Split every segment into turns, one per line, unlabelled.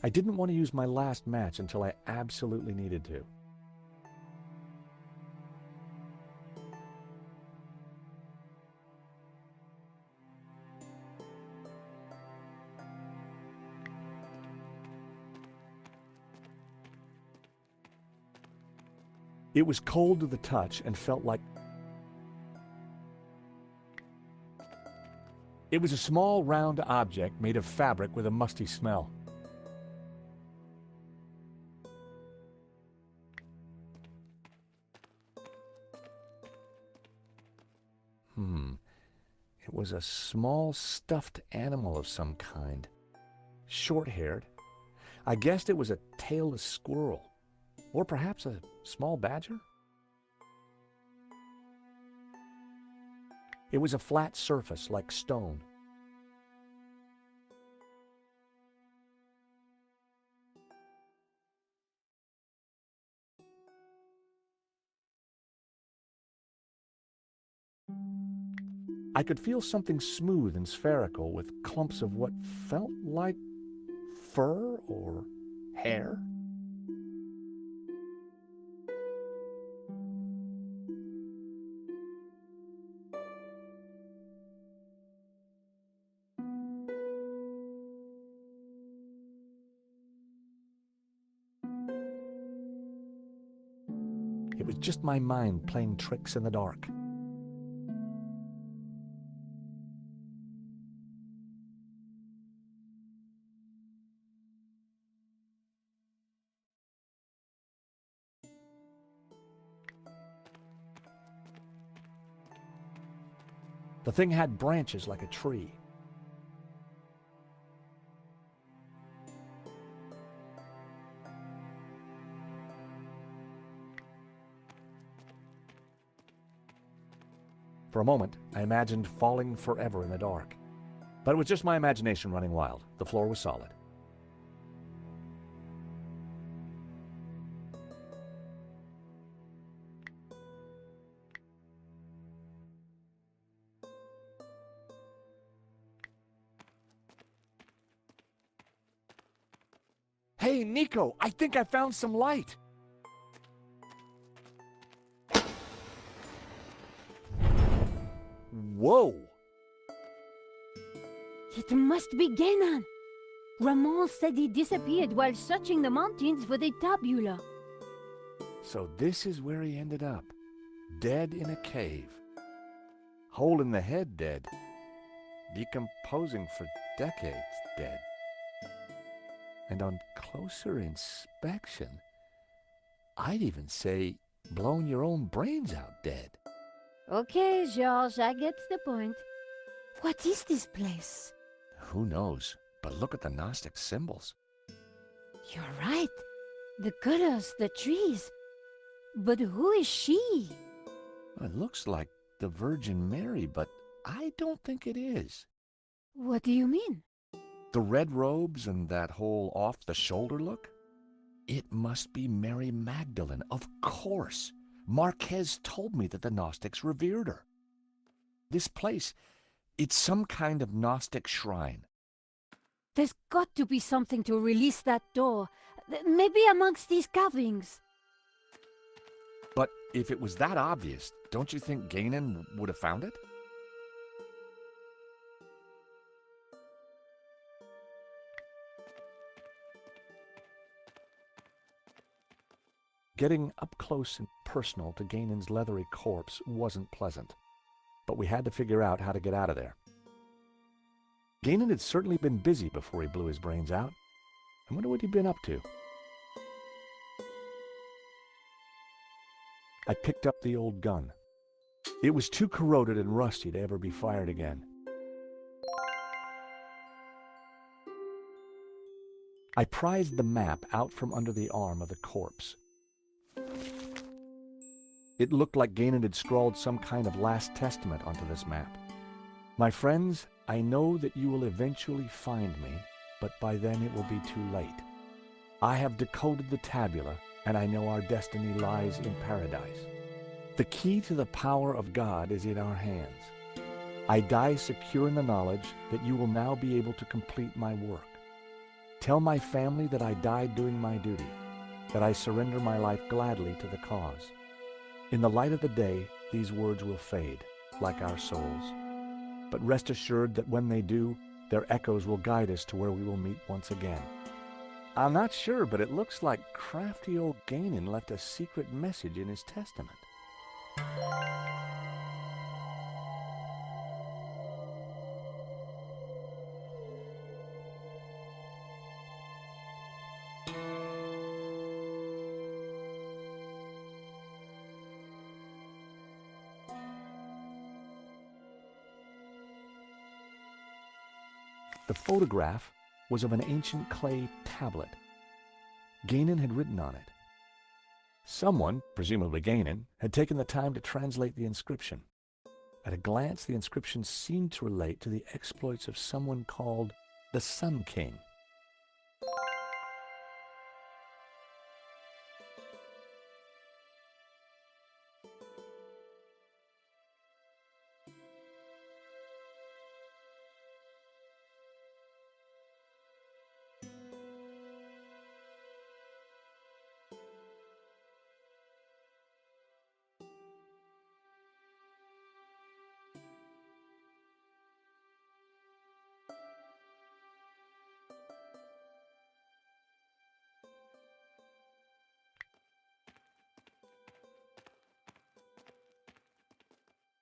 I didn't want to use my last match until I absolutely needed to. It was cold to the touch and felt like... It was a small, round object made of fabric with a musty smell. It was a small stuffed animal of some kind. Short-haired. I guessed it was a tailless squirrel. Or perhaps a small badger? It was a flat surface like stone. I could feel something smooth and spherical with clumps of what felt like fur or hair. It was just my mind playing tricks in the dark. The thing had branches like a tree. For a moment, I imagined falling forever in the dark. But it was just my imagination running wild. The floor was solid. Hey, Nico, I think I found some light. Whoa!
It must be Gehnen. Ramon said he disappeared while searching the mountains for the tabula.
So this is where he ended up. Dead in a cave. Hole in the head dead. Decomposing for decades dead. And on closer inspection, I'd even say blown your own brains out dead.
Okay, George, I get the point. What is this place?
Who knows? But look at the Gnostic symbols.
You're right. The colors, the trees. But who is she?
It looks like the Virgin Mary, but I don't think it is.
What do you mean?
The red robes and that whole off-the-shoulder look? It must be Mary Magdalene, of course. Marquez told me that the Gnostics revered her. This place, it's some kind of Gnostic shrine.
There's got to be something to release that door. Maybe amongst these carvings.
But if it was that obvious, don't you think Gehnen would have found it? Getting up close and personal to Gehnen's leathery corpse wasn't pleasant, but we had to figure out how to get out of there. Gehnen had certainly been busy before he blew his brains out. I wonder what he'd been up to. I picked up the old gun. It was too corroded and rusty to ever be fired again. I prized the map out from under the arm of the corpse. It looked like Gehnen had scrawled some kind of last testament onto this map. My friends, I know that you will eventually find me, but by then it will be too late. I have decoded the tabula, and I know our destiny lies in paradise. The key to the power of God is in our hands. I die secure in the knowledge that you will now be able to complete my work. Tell my family that I died doing my duty, that I surrender my life gladly to the cause. In the light of the day, these words will fade, like our souls. But rest assured that when they do, their echoes will guide us to where we will meet once again. I'm not sure, but it looks like crafty old Gehnen left a secret message in his testament. The photograph was of an ancient clay tablet. Gehnen had written on it. Someone, presumably Gehnen, had taken the time to translate the inscription. At a glance, the inscription seemed to relate to the exploits of someone called the Sun King.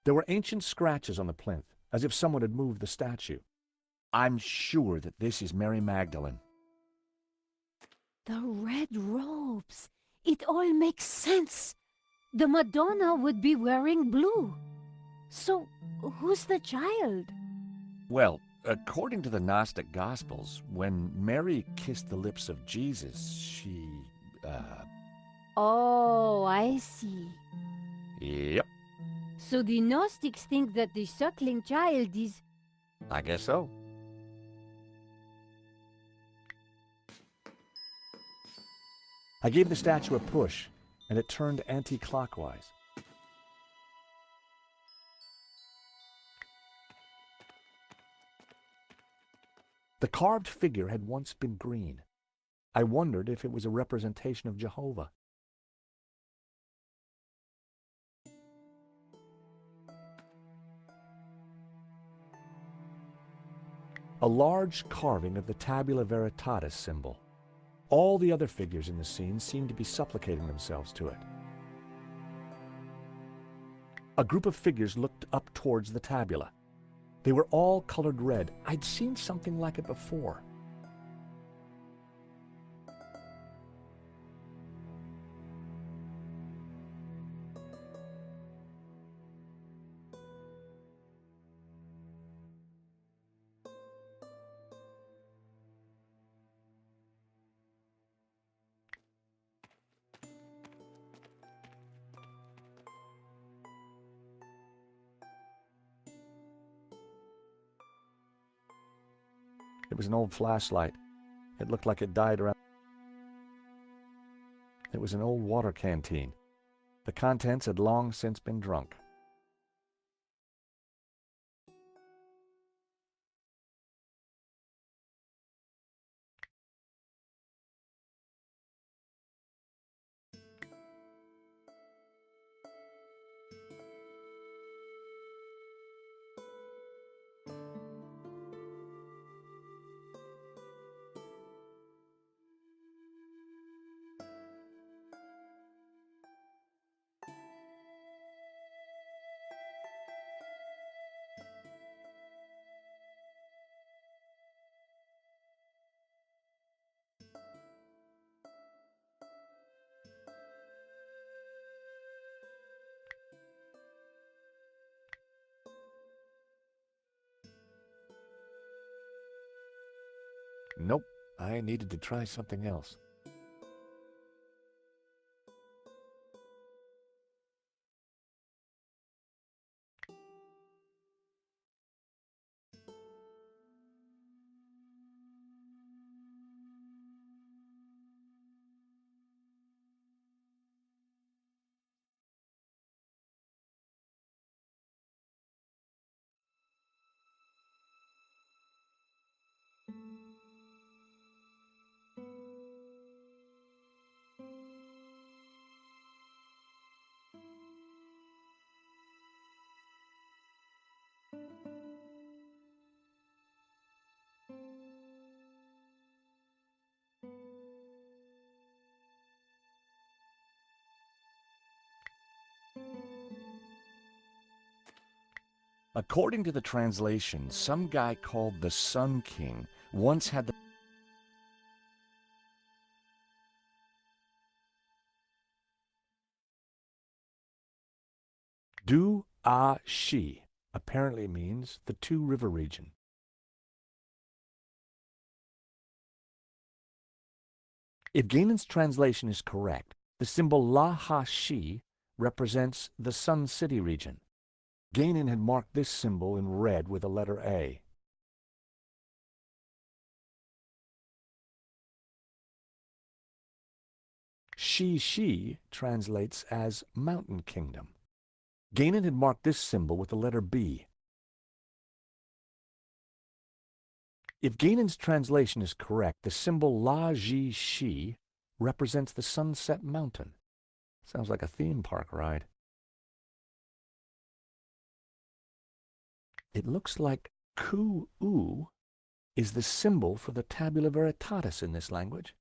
There were ancient scratches on the plinth, as if someone had moved the statue. I'm sure that this is Mary Magdalene.
The red robes. It all makes sense. The Madonna would be wearing blue. So, who's the child?
Well, according to the Gnostic Gospels, when Mary kissed the lips of Jesus, she,
Oh, I see.
Yep,
So the Gnostics think that the suckling child is...
I guess so. I gave the statue a push, and it turned anti-clockwise. The carved figure had once been green. I wondered if it was a representation of Jehovah. A large carving of the Tabula Veritatis symbol. All the other figures in the scene seemed to be supplicating themselves to it. A group of figures looked up towards the tabula. They were all colored red. I'd seen something like it before. It was an old flashlight. It looked like it died around. It was an old water canteen. The contents had long since been drunk. Nope, I needed to try something else. According to the translation, some guy called the Sun King once had the Du-a-shi apparently means the two-river region. If Gehnen's translation is correct, the symbol la-ha-shi represents the Sun City region. Gehnen had marked this symbol in red with a letter A. Shi-shi translates as Mountain Kingdom. Gehnen had marked this symbol with the letter B. If Gehnen's translation is correct, the symbol la-ji-shi represents the Sunset Mountain. Sounds like a theme park ride. It looks like ku-u is the symbol for the Tabula Veritatis in this language.